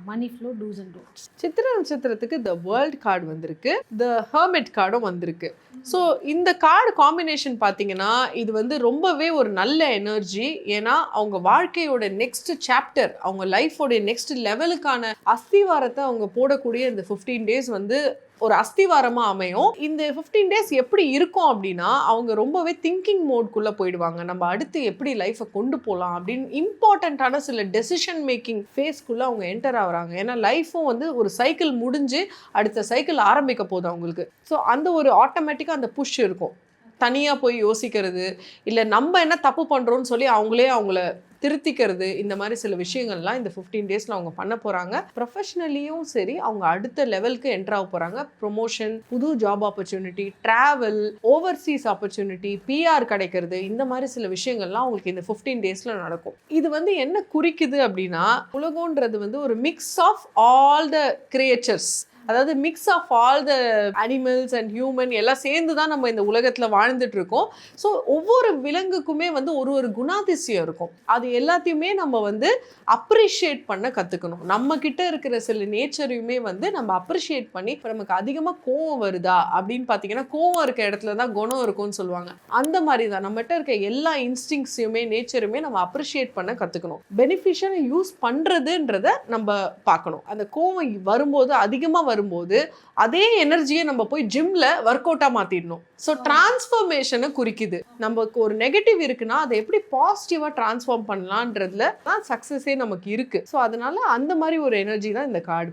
money flow, dos and don'ts. Chithirai நட்சத்திரத்துக்கு த வேர்ல்ட் கார்டு வந்திருக்கு, த ஹெர்மிட் கார்டும் வந்திருக்கு. ஸோ இந்த கார்டு காம்பினேஷன் பார்த்தீங்கன்னா இது வந்து ரொம்பவே ஒரு நல்ல எனர்ஜி. ஏன்னா அவங்க வாழ்க்கையோட நெக்ஸ்ட் சாப்டர், அவங்க லைஃபோட நெக்ஸ்ட் லெவலுக்கான அஸ்திவாரத்தை அவங்க போடக்கூடிய இந்த 15 டேஸ் வந்து ஒரு அஸ்திவாரமாக அமையும். இந்த 15 டேஸ் எப்படி இருக்கும் அப்படின்னா அவங்க ரொம்பவே திங்கிங் மோட்குள்ளே போயிடுவாங்க. நம்ம அடுத்து எப்படி லைஃப்பை கொண்டு போகலாம் அப்படின்னு இம்பார்ட்டண்ட்டான சில டெசிஷன் மேக்கிங் ஃபேஸ்க்குள்ளே அவங்க என்டர் ஆகுறாங்க. ஏன்னா லைஃப்பும் வந்து ஒரு சைக்கிள் முடிஞ்சு அடுத்த சைக்கிள் ஆரம்பிக்க போகுது அவங்களுக்கு. ஸோ அந்த ஒரு ஆட்டோமேட்டிக்காக அந்த புஷ் இருக்கும். தனியாக போய் யோசிக்கிறது, இல்லை நம்ம என்ன தப்பு பண்ணுறோன்னு சொல்லி அவங்கள திருத்திக்கிறது, இந்த மாதிரி சில விஷயங்கள்லாம் இந்த 15 டேஸில் அவங்க பண்ண போகிறாங்க. ப்ரொஃபஷ்னலியும் சரி அவங்க அடுத்த லெவலுக்கு என்டர் ஆக போகிறாங்க. ப்ரொமோஷன், புது job opportunity, travel, overseas opportunity, PR கிடைக்கிறது, இந்த மாதிரி சில விஷயங்கள்லாம் அவங்களுக்கு இந்த 15 டேஸில் நடக்கும். இது வந்து என்ன குறிக்குது அப்படின்னா உலகன்றது வந்து ஒரு mix of all the creatures, அதாவது mix of all the animals and human எல்லாம் சேர்ந்து தான் நம்ம இந்த உலகத்தில் வாழ்ந்துட்டு இருக்கோம். ஸோ ஒவ்வொரு விலங்குக்குமே வந்து ஒரு குணாதிசயம் இருக்கும். அது எல்லாத்தையுமே நம்ம வந்து அப்ரிஷியேட் பண்ண கற்றுக்கணும். நம்ம கிட்ட இருக்கிற சில நேச்சரையுமே வந்து நம்ம அப்ரிஷியேட் பண்ணி, இப்போ நமக்கு அதிகமாக கோவம் வருதா அப்படின்னு பார்த்தீங்கன்னா கோவம் இருக்க இடத்துல தான் குணம் இருக்கும்னு சொல்லுவாங்க. அந்த மாதிரி தான் நம்மகிட்ட இருக்க எல்லா இன்ஸ்டிங்ஸையுமே நேச்சருமே நம்ம அப்ரிஷியேட் பண்ண கற்றுக்கணும். பெனிஃபிஷியல் யூஸ் பண்ணுறதுன்றத நம்ம பார்க்கணும். அந்த கோவம் வரும்போது அதிகமாக வரும்போது அதே எனர்ஜியை நம்ம போய் ஜிம்ல ஒர்க் அவுட்டா மாத்திடணும். ஸோ டிரான்ஸ்ஃபர்மேஷனை குறிக்குது. நமக்கு ஒரு நெகட்டிவ் இருக்குன்னா அதை எப்படி பாசிட்டிவா டிரான்ஸ்ஃபார்ம் பண்ணலான்றதுல தான் சக்சஸே நமக்கு இருக்கு. ஸோ அதனால அந்த மாதிரி ஒரு எனர்ஜி தான் இந்த கார்டு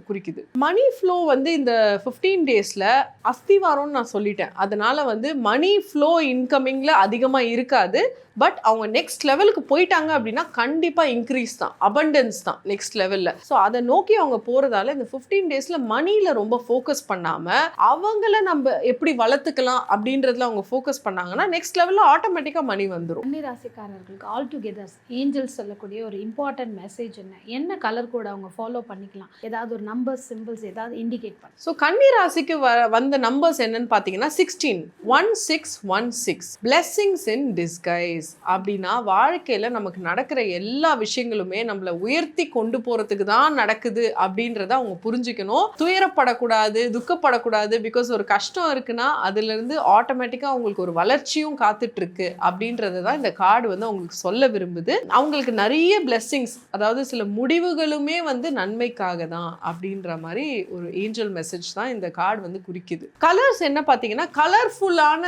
குறிக்குது. மணி ஃப்ளோ வந்து இந்த 15 டேஸ்ல அஸ்திவாரம்னு நான் சொல்லிட்டேன். அதனால வந்து மணி ஃப்ளோ இன்கமிங்ல அதிகமா இருக்காது. பட் அவங்க நெக்ஸ்ட் லெவலுக்கு போயிட்டாங்க அப்படின்னா கண்டிப்பாக இன்க்ரீஸ் தான், அபண்டன்ஸ் தான் நெக்ஸ்ட் லெவலில். ஸோ அதை நோக்கி அவங்க போகிறதால இந்த 15 டேஸில் மணியில் ரொம்ப ஃபோக்கஸ் பண்ணாமல் அவங்கள நம்ம எப்படி வளர்த்துக்கலாம் அப்படின்றதுல அவங்க ஃபோக்கஸ் பண்ணாங்கன்னா நெக்ஸ்ட் லெவலில் ஆட்டோமேட்டிக்காக மணி வந்துடும். கன்னி ராசிக்காரர்களுக்கு ஆல் டுகெதர்ஸ் ஏஞ்சல்ஸ் சொல்லக்கூடிய ஒரு இம்பார்ட்டன்ட் மெசேஜ் என்ன கலர் கோட் அவங்க ஃபாலோ பண்ணிக்கலாம், ஏதாவது ஒரு நம்பர்ஸ், சிம்பிள்ஸ் ஏதாவது இண்டிகேட் பண்ண. ஸோ கன்னி ராசிக்கு வந்த நம்பர்ஸ் என்னன்னு பார்த்தீங்கன்னா 16, 1616 பிளெஸிங்ஸ் இன் டிஸ்கைஸ். அப்படின்னா வாழ்க்கையில நமக்கு நடக்கிற எல்லா விஷயங்களுமே நம்மளை உயர்த்தி கொண்டு போறதுக்கு தான் நடக்குது அப்படின்றத அவங்க புரிஞ்சுக்கணும். துயரப்படக்கூடாது, துக்கப்படக்கூடாது. பிகாஸ் ஒரு கஷ்டம் இருக்குன்னா அதுல இருந்து ஆட்டோமேட்டிக்கா அவங்களுக்கு ஒரு வளர்ச்சியும் காத்துட்டு இருக்கு அப்படின்றத தான் இந்த கார்டு வந்து அவங்களுக்கு சொல்ல விரும்புது. அவங்களுக்கு நிறைய பிளெஸிங்ஸ், அதாவது சில முடிவுகளுமே வந்து நன்மைக்காக தான் அப்படின்ற மாதிரி ஒரு ஏஞ்சல் மெசேஜ் தான் இந்த கார்டு வந்து குறிக்குது. கலர்ஸ் என்ன பார்த்தீங்கன்னா கலர்ஃபுல்லான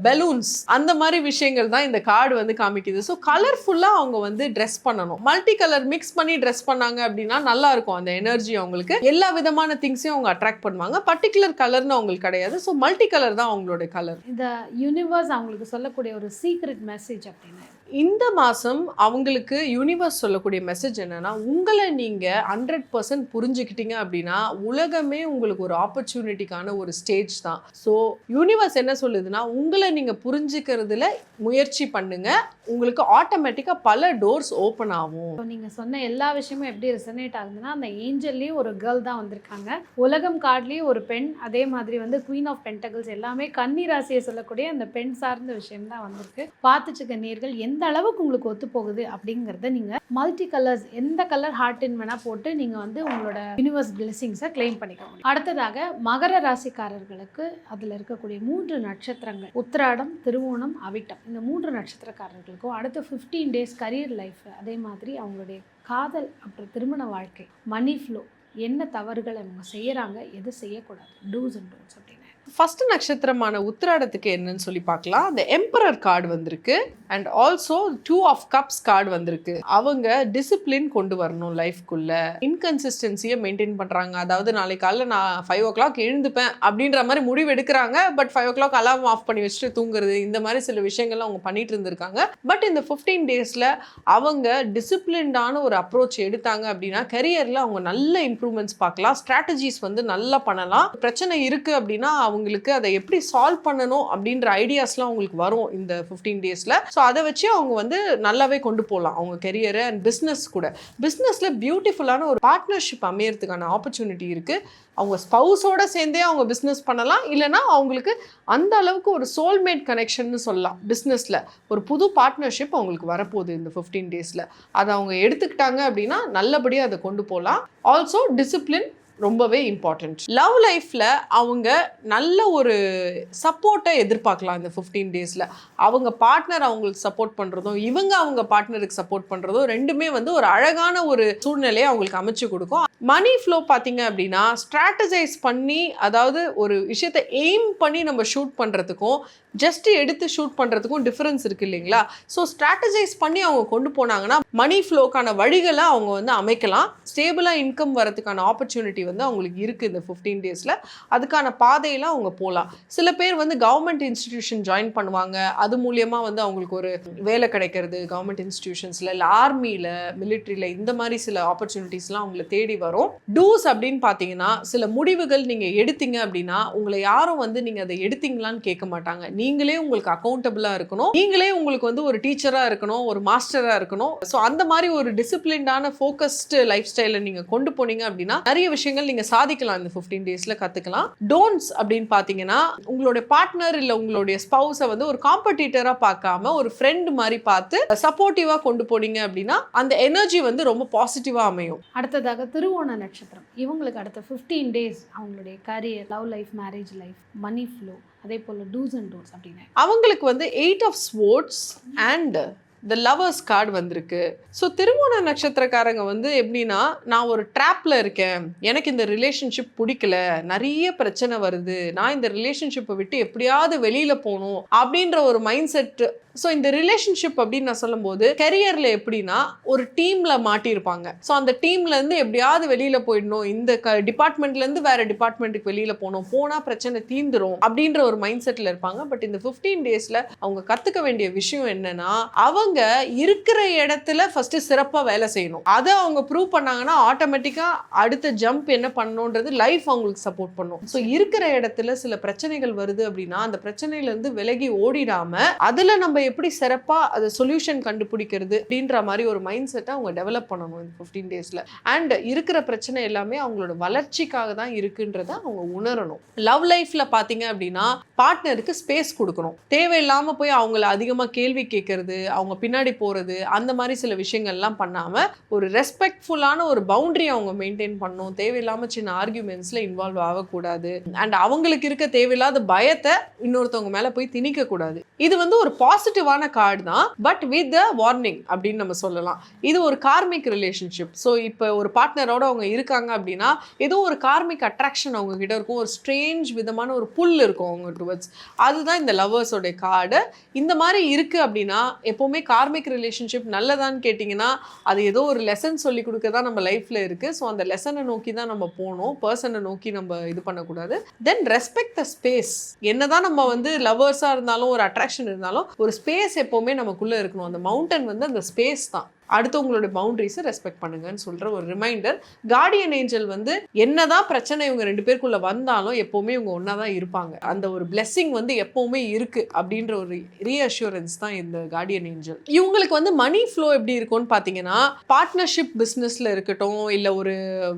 பலூன்ஸ், அந்த மாதிரி விஷயங்கள் தான் இந்த கார்டு வந்து காமிக்குது. ஸோ கலர்ஃபுல்லாக அவங்க வந்து ட்ரெஸ் பண்ணணும். மல்டி கலர் மிக்ஸ் பண்ணி ட்ரெஸ் பண்ணாங்க அப்படின்னா நல்லா இருக்கும். அந்த எனர்ஜி அவங்களுக்கு எல்லா விதமான திங்ஸையும் அவங்க அட்ராக்ட் பண்ணுவாங்க. பர்டிகுலர் கலர்னு அவங்களுக்கு கிடையாது. ஸோ மல்டி கலர் தான் அவங்களோட கலர். இந்த யூனிவர்ஸ் அவங்களுக்கு சொல்லக்கூடிய ஒரு சீக்ரெட் மெசேஜ் அப்படின்னா இந்த மாதம் அவங்களுக்கு யூனிவர்ஸ் சொல்லக்கூடிய மெசேஜ் என்னன்னா, உங்களை நீங்கள் 100% புரிஞ்சுக்கிட்டீங்க அப்படின்னா உலகமே உங்களுக்கு ஒரு ஆப்பர்ச்சுனிட்டிக்கான ஒரு ஸ்டேஜ் தான். ஸோ யூனிவர்ஸ் என்ன சொல்லுதுன்னா, உங்களை நீங்கள் புரிஞ்சுக்கிறதுல முயற்சி பண்ணுங்க, உங்களுக்கு ஆட்டோமேட்டிக்காக பல டோர்ஸ் ஓப்பன் ஆகும். நீங்கள் சொன்ன எல்லா விஷயமும் எப்படி ரெசனேட் ஆகுதுன்னா, அந்த ஏஞ்சல்லையும் ஒரு கேர்ள் தான் வந்திருக்காங்க, உலகம் கார்ட்லேயும் ஒரு பெண், அதே மாதிரி வந்து குவீன் ஆஃப் பென்டகிள்ஸ், எல்லாமே கன்னி ராசியை சொல்லக்கூடிய அந்த பெண் சார்ந்த விஷயம் தான் வந்திருக்கு. பார்த்துச்சுக்க நேர்கள் எந்த எந்த அளவுக்கு உங்களுக்கு ஒத்து போகுது அப்படிங்கிறத நீங்கள் மல்டி கலர்ஸ் எந்த கலர் ஹார்ட்டின் வேணால் போட்டு நீங்கள் வந்து உங்களோட யூனிவர்ஸ் பிளெஸிங்ஸை கிளைம் பண்ணிக்க முடியும். அடுத்ததாக மகர ராசிக்காரர்களுக்கு அதில் இருக்கக்கூடிய 3 நட்சத்திரங்கள் உத்திராடம், திருவோணம், அவிட்டம், இந்த 3 நட்சத்திரக்காரர்களுக்கும் அடுத்த 15 டேஸ் கரியர் லைஃப், அதே மாதிரி அவங்களுடைய காதல், அப்புறம் திருமண வாழ்க்கை, மணி ஃப்ளோ, என்ன தவறுகள் அவங்க செய்யறாங்க, எது செய்யக்கூடாது, டூஸ் அண்ட் டோன்ட்ஸ் அப்படின்னு. ஃபர்ஸ்ட் நட்சத்திரமான உத்திராடத்துக்கு என்னன்னு சொல்லி பார்க்கலாம். அந்த எம்பரர் கார்டு வந்திருக்கு and also 2 of cups card வந்திருக்கு. அவங்க டிசிப்ளின் கொண்டு வரணும் லைஃப்குள்ள, இன்கன்சிஸ்டன்சியை மெயின்டைன் பண்றாங்க. அதாவது நாளைக்கு காலையில் நான் 5 o'clock எழுந்துப்பேன் அப்படின்ற மாதிரி முடிவு எடுக்கிறாங்க. பட் 5 o'clock அலாரம் ஆஃப் பண்ணி வச்சுட்டு தூங்குறது, இந்த மாதிரி சில விஷயங்கள்லாம் அவங்க பண்ணிட்டு இருந்திருக்காங்க. பட் இந்த 15 டேஸ்ல அவங்க டிசிப்ளின்டான ஒரு அப்ரோச் எடுத்தாங்க அப்படின்னா கரியர்ல அவங்க நல்ல இம்ப்ரூவ்மெண்ட்ஸ் பார்க்கலாம். ஸ்ட்ராட்டஜிஸ் வந்து நல்லா பண்ணலாம். பிரச்சனை இருக்கு அப்படின்னா அவங்களுக்கு அதை எப்படி சால்வ் பண்ணணும் அப்படின்ற ஐடியாஸ்லாம் அவங்களுக்கு வரும் இந்த 15 டேஸ்ல. ஸோ அதை வச்சு அவங்க வந்து நல்லாவே கொண்டு போகலாம் அவங்க கெரியரை அண்ட் பிஸ்னஸ் கூட. பிஸ்னஸ்ல பியூட்டிஃபுல்லான ஒரு பார்ட்னர்ஷிப் அமையறதுக்கான ஆப்பர்ச்சுனிட்டி இருக்கு. அவங்க ஸ்பவுஸோட சேர்ந்தே அவங்க பிஸ்னஸ் பண்ணலாம், இல்லைனா அவங்களுக்கு அந்த அளவுக்கு ஒரு சோல்மேட் கனெக்ஷன் சொல்லலாம். பிஸ்னஸில் ஒரு புது பார்ட்னர்ஷிப் அவங்களுக்கு வரப்போகுது இந்த 15 டேஸில். அதை அவங்க எடுத்துக்கிட்டாங்க அப்படின்னா நல்லபடியாக அதை கொண்டு போகலாம். ஆல்சோ டிசிப்ளின் ரொம்பவே இம்பார்ட்டன்ட். லவ் லைஃப்பில் அவங்க நல்ல ஒரு சப்போர்ட்டை எதிர்பார்க்கலாம் இந்த 15 டேஸில். அவங்க பார்ட்னர் அவங்களுக்கு சப்போர்ட் பண்ணுறதும் இவங்க அவங்க பார்ட்னருக்கு சப்போர்ட் பண்ணுறதும் ரெண்டுமே வந்து ஒரு அழகான ஒரு சூழ்நிலையை அவங்களுக்கு அமைச்சு கொடுக்கும். மணி ஃப்ளோ பார்த்தீங்க அப்படின்னா ஸ்ட்ராட்டஜைஸ் பண்ணி, அதாவது ஒரு விஷயத்தை எய்ம் பண்ணி நம்ம ஷூட் பண்ணுறதுக்கும் ஜஸ்ட் எடுத்து ஷூட் பண்ணுறதுக்கும் டிஃப்ரென்ஸ் இருக்குது இல்லைங்களா? ஸோ ஸ்ட்ராட்டஜைஸ் பண்ணி அவங்க கொண்டு போனாங்கன்னா மணி ஃப்ளோக்கான வழிகளை அவங்க வந்து அமைக்கலாம். ஸ்டேபிளாக இன்கம் வரதுக்கான ஆப்பர்ச்சுனிட்டி வந்து அவங்களுக்கு இருக்குது இந்த 15 டேஸில். அதுக்கான பாதையெல்லாம் அவங்க போகலாம். சில பேர் வந்து கவர்மெண்ட் இன்ஸ்டிடியூஷன் ஜாயின் பண்ணுவாங்க. அது மூலியமாக வந்து அவங்களுக்கு ஒரு வேலை கிடைக்கிறது கவர்மெண்ட் இன்ஸ்டிடியூஷன்ஸில், இல்லை ஆர்மியில், மிலிட்ரியில், இந்த மாதிரி சில ஆப்பர்ச்சுனிட்டிஸ்லாம் அவங்களை தேடி வரும். டூஸ் அப்படின்னு பார்த்தீங்கன்னா சில முடிவுகள் நீங்கள் எடுத்தீங்க அப்படின்னா உங்களை யாரும் வந்து நீங்கள் அதை எடுத்தீங்களான்னு கேட்க மாட்டாங்க. நீங்களே உங்களுக்கு அக்கௌண்டபிளாக இருக்கணும். நீங்களே உங்களுக்கு வந்து ஒரு டீச்சராக இருக்கணும், ஒரு மாஸ்டராக இருக்கணும். ஸோ அந்த மாதிரி ஒரு டிசிப்ளின்டான ஃபோக்கஸ்டு லைஃப் ஸ்டைலை நீங்கள் கொண்டு போனீங்க அப்படின்னா நிறைய விஷயங்கள் நீங்கள் சாதிக்கலாம் இந்த 15 டேஸில் கற்றுக்கலாம். டோன்ட்ஸ் அப்படின்னு பார்த்தீங்கன்னா உங்களுடைய பார்ட்னர் இல்லை உங்களுடைய ஸ்பவுஸை வந்து ஒரு காம்படிட்டராக பார்க்காம ஒரு ஃப்ரெண்ட் மாதிரி பார்த்து சப்போர்ட்டிவாக கொண்டு போனீங்க அப்படின்னா அந்த எனர்ஜி வந்து ரொம்ப பாசிட்டிவாக அமையும். அடுத்ததாக திருவோண நட்சத்திரம், இவங்களுக்கு அடுத்த 15 டேஸ் அவங்களுடைய career, love life, marriage life, money flow, அதே போல் டூஸ் அண்ட் டோன்ட்ஸ் அப்படின்னு. அவங்களுக்கு வந்து 8 of swords and the lovers card வந்திருக்கு. ஸோ திருவோண நட்சத்திரக்காரங்க வந்து எப்படின்னா, நான் ஒரு ட்ராப்பில் இருக்கேன், எனக்கு இந்த ரிலேஷன்ஷிப் பிடிக்கல, நிறைய பிரச்சனை வருது, நான் இந்த ரிலேஷன்ஷிப்பை விட்டு எப்படியாவது வெளியில் போகணும் அப்படின்ற ஒரு மைண்ட் செட். ஸோ இந்த ரிலேஷன்ஷிப் அப்படின்னு நான் சொல்லும்போது கெரியரில் எப்படின்னா ஒரு டீமில் மாட்டியிருப்பாங்க. ஸோ அந்த டீம்லேருந்து எப்படியாவது வெளியில் போயிடணும், இந்த டிபார்ட்மெண்ட்லேருந்து வேறு டிபார்ட்மெண்ட்டுக்கு வெளியில் போகணும், போனால் பிரச்சனை தீந்துரும் அப்படின்ற ஒரு மைண்ட் செட்டில் இருப்பாங்க. பட் இந்த 15 டேஸில் அவங்க கற்றுக்க வேண்டிய விஷயம் என்னன்னா, அவங்க இருக்கிற இடத்துல ஃபஸ்ட்டு சிறப்பாக வேலை செய்யணும். அதை அவங்க ப்ரூவ் பண்ணாங்கன்னா ஆட்டோமேட்டிக்காக அடுத்த ஜம்ப் என்ன பண்ணணுன்றது லைஃப் அவங்களுக்கு சப்போர்ட் பண்ணும். ஸோ இருக்கிற இடத்துல சில பிரச்சனைகள் வருது அப்படின்னா அந்த பிரச்சனையிலேருந்து விலகி ஓடிடாமல் அதில் நம்ம எப்படி சிறப்பா அதை சொல்யூஷன் கண்டுபிடிக்கிறது அப்படின்ற மாதிரி ஒரு மைண்ட் செட்டை அவங்க டெவலப் பண்ணணும் இந்த 15 டேஸ்ல. அண்ட் இருக்கிற பிரச்சனை எல்லாமே அவங்களோட வளர்ச்சிக்காக தான் இருக்குன்றத அவங்க உணரணும். லவ் லைஃப்ல பாத்தீங்க அப்படின்னா பார்ட்னருக்கு ஸ்பேஸ் கொடுக்கணும். தேவையில்லாம போய் அவங்கள அதிகமா கேள்வி கேட்கறது, அவங்க பின்னாடி போறது, அந்த மாதிரி சில விஷயங்கள்லாம் பண்ணாம ஒரு ரெஸ்பெக்ட்ஃபுல்லான ஒரு பவுண்டரி அவங்க மெயின்டைன் பண்ணணும். தேவையில்லாம சின்ன ஆர்கியூமெண்ட்ஸ்ல இன்வால்வ் ஆகக்கூடாது. அண்ட் அவங்களுக்கு இருக்க தேவையில்லாத பயத்தை இன்னொருத்தவங்க மேல போய் திணிக்க கூடாது. இது வந்து ஒரு பாசிட்டிவான கார்டு தான், பட் வித் த வார்னிங் அப்படின்னு நம்ம சொல்லலாம். இது ஒரு கார்மிக் ரிலேஷன்ஷிப். ஸோ இப்போ ஒரு பார்ட்னரோட அவங்க இருக்காங்க அப்படின்னா ஏதோ ஒரு கார்மிக் அட்ராக்ஷன் அவங்க கிட்ட இருக்கும், ஒரு ஸ்ட்ரேஞ்ச் விதமான ஒரு புல் இருக்கும் அவங்க டுவர்ட்ஸ். அதுதான் இந்த லவ்வர்ஸோட கார்டு. இந்த மாதிரி இருக்கு அப்படின்னா எப்பவுமே கார்மிக் ரிலேஷன்ஷிப் நல்லதான்னு கேட்டிங்கன்னா அது ஏதோ ஒரு லெசன் சொல்லி கொடுக்க தான் நம்ம லைஃப்ல இருக்கு. ஸோ அந்த லெசனை நோக்கி தான் நம்ம போகணும், பர்சனை நோக்கி நம்ம இது பண்ணக்கூடாது. தென் ரெஸ்பெக்ட் த ஸ்பேஸ். என்னதான் நம்ம வந்து லவ்வர்ஸாக இருந்தாலும் ஒரு அட்ராக்ஷன் இருந்தாலும் ஒரு ஸ்பேஸ் எப்போவுமே நமக்குள்ளே இருக்கணும். அந்த மவுண்டன் வந்து அந்த ஸ்பேஸ் தான். அடுத்தவங்களோட பவுண்டரிஸை ரெஸ்பெக்ட் பண்ணுங்கன்னு சொல்ற ஒரு ரிமைண்டர். கார்டியன் ஏஞ்சல் வந்து என்னதான் பிரச்சனை இவங்க 2 பேருக்குள்ள வந்தாலும் எப்பவுமே இவங்க ஒன்னா தான் இருப்பாங்க. அந்த ஒரு பிளெஸிங் வந்து எப்பவுமே இருக்கு அப்படின்ற ஒரு ரீஅஷூரன்ஸ் தான் இந்த கார்டியன் ஏஞ்சல். இவங்களுக்கு வந்து மணி ஃப்ளோ எப்படி இருக்கும்னு பாத்தீங்கன்னா, பார்ட்னர்ஷிப் பிசினஸ்ல இருக்கட்டும் இல்ல ஒரு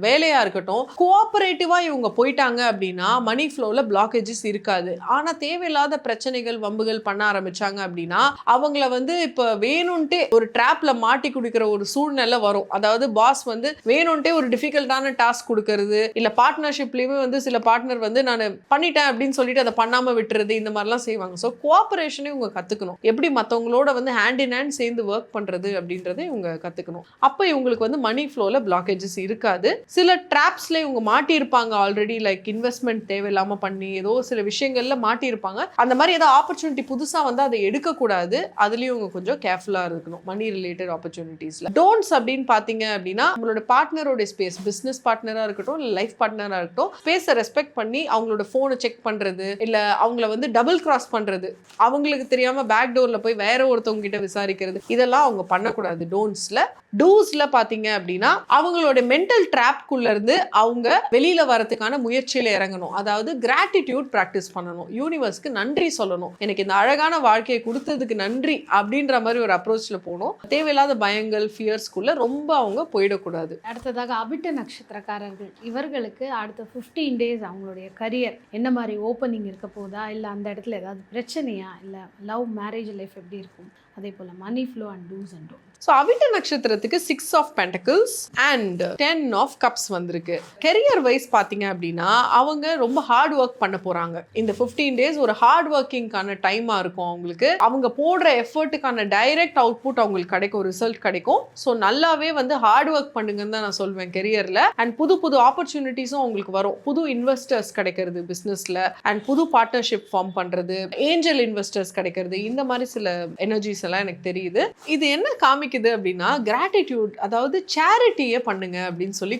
வேலையா இருக்கட்டும், கோஆபரேட்டிவா இவங்க போயிட்டாங்க அப்படின்னா மணி ஃப்ளோல பிளாக்கேஜஸ் இருக்காது. ஆனா தேவையில்லாத பிரச்சனைகள் வம்புகள் பண்ண ஆரம்பிச்சாங்க அப்படின்னா அவங்கள வந்து இப்ப வேணும்ட்டே ஒரு ட்ராப்ல மாட்டி குடிக்கிற ஒரு சூழ்நிலை வரும். அதாவது பாஸ் வந்து வேணும்ட்டே ஒரு டிஃபிகல்ட்டான டாஸ்க் கொடுக்கறது, இல்ல பார்ட்னர்ஷிப்லயுமே வந்து சில பார்ட்னர் வந்து நான் பண்ணிட்டேன் அப்படின்னு சொல்லிட்டு அதை பண்ணாம விட்டுறது, இந்த மாதிரிலாம் செய்வாங்க. ஸோ கோஆபரேஷனை இவங்க கத்துக்கணும். எப்படி மற்றவங்களோட வந்து ஹேண்ட் இன் ஹேண்ட் சேர்ந்து ஒர்க் பண்றது அப்படின்றத இவங்க கத்துக்கணும். அப்போ இவங்களுக்கு வந்து மணி ஃப்ளோல பிளாக்கேஜஸ் இருக்காது. சில ட்ராப்ஸ்ல இவங்க மாட்டியிருப்பாங்க ஆல்ரெடி, லைக் இன்வெஸ்ட்மெண்ட் தேவையில்லாம பண்ணி ஏதோ சில விஷயங்கள்ல மாட்டியிருப்பாங்க. அந்த மாதிரி ஏதாவது ஆப்பர்ச்சுனிட்டி புதுசா வந்து அதை எடுக்கக்கூடாது. அதுலயும் இவங்க கொஞ்சம் கேர்ஃபுல்லா இருக்கணும் மணி ரிலேட்டட் ஆப்பர்ச்சுனிட்டிஸ்ல. டோன்ட்ஸ் அப்படின்னு பாத்தீங்க அப்படின்னா, நம்மளோட பார்ட்னரோட ஸ்பேஸ், பிசினஸ் பார்ட்னரா இருக்கட்டும் இல்ல லைஃப் பார்ட்னரா இருக்கட்டும், ஸ்பேஸை ரெஸ்பெக்ட் பண்ணி அவங்களோட போனை செக் பண்றது இல்ல அவங்கள வந்து டபுள் கிராஸ் பண்றது, அவங்களுக்கு தெரியாம பேக் டோர்ல போய் வேற ஒருத்தவங்க கிட்ட விசாரிக்கிறது, இதெல்லாம் அவங்க பண்ணக்கூடாது டோன்ட்ஸ்ல. டூஸ்ல பாத்தீங்க அப்படின்னா, அவங்களோட மென்டல் ட்ராப்குள்ள இருந்து அவங்க வெளியில வரதுக்கான முயற்சியில இறங்கணும். அதாவது கிராட்டிடியூட் பிராக்டிஸ் பண்ணணும். யூனிவர்ஸ்க்கு நன்றி சொல்லணும். எனக்கு இந்த அழகான வாழ்க்கையை கொடுத்ததுக்கு நன்றி அப்படின்ற மாதிரி ஒரு அப்ரோச்ல போகணும். தேவையில்லாத பயங்கள் ஃபியர்ஸ்குள்ள ரொம்ப அவங்க போயிடக்கூடாது. அடுத்ததாக அவிட்ட நட்சத்திரக்காரர்கள், இவர்களுக்கு அடுத்த 15 டேஸ் அவங்களுடைய கரியர் என்ன மாதிரி ஓப்பனிங் இருக்க போதா, இல்லை அந்த இடத்துல ஏதாவது பிரச்சனையா, இல்லை லவ் மேரேஜ் லைஃப் எப்படி இருக்கும், அதே போல் money flow and dos and don'ts. So அவிட்ட நட்சத்திரத்துக்கு 6 of pentacles and 10 of cups வந்திருக்கு. கெரியர் வைஸ் பார்த்தீங்க அப்படின்னா அவங்க ரொம்ப ஹார்ட் ஒர்க் பண்ண போகிறாங்க. இந்த 15 டேஸ் ஒரு ஹார்ட் ஒர்க்கிங்கான டைமாக இருக்கும் அவங்களுக்கு. அவங்க போடுற எஃபர்ட்டுக்கான டைரக்ட் அவுட்புட் அவங்களுக்கு கிடைக்கும், ரிசல்ட் கிடைக்கும். ஸோ நல்லாவே வந்து ஹார்ட் ஒர்க் பண்ணுங்கன்னு தான் நான் சொல்வேன் கெரியரில். அண்ட் புது புது ஆப்பர்ச்சுனிட்டிஸும் அவங்களுக்கு வரும். புது இன்வெஸ்டர்ஸ் கிடைக்கிறது பிஸ்னஸில், அண்ட் புது பார்ட்னர்ஷிப் ஃபார்ம் பண்ணுறது, ஏஞ்சல் இன்வெஸ்டர்ஸ் கிடைக்கிறது, இந்த மாதிரி சில எனர்ஜிஸ் எல்லாம் எனக்கு தெரியுது. இது என்ன காமிக்குது அப்படின்னா, கிராட்டிடியூட், அதாவது சேரிட்டியை பண்ணுங்க அப்படின்னு சொல்லி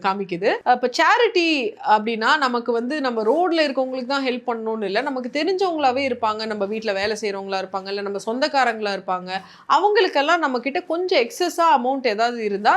காமிக்குது. இப்போ சேரிட்டி அப்படின்னா நமக்கு வந்து நம்ம ரோட்ல இருக்கவங்களுக்கு தான் ஹெல்ப் பண்ணணும்னு இல்லை, நமக்கு தெரிஞ்சவங்களாவே இருப்பாங்க, நம்ம வீட்டில் வேலை செய்கிறவங்களா இருப்பாங்க, இல்லை நம்ம சொந்தக்காரங்களா இருப்பாங்க, அவங்களுக்கெல்லாம் நம்ம கிட்ட கொஞ்சம் எக்ஸஸா அமௌண்ட் ஏதாவது இருந்தா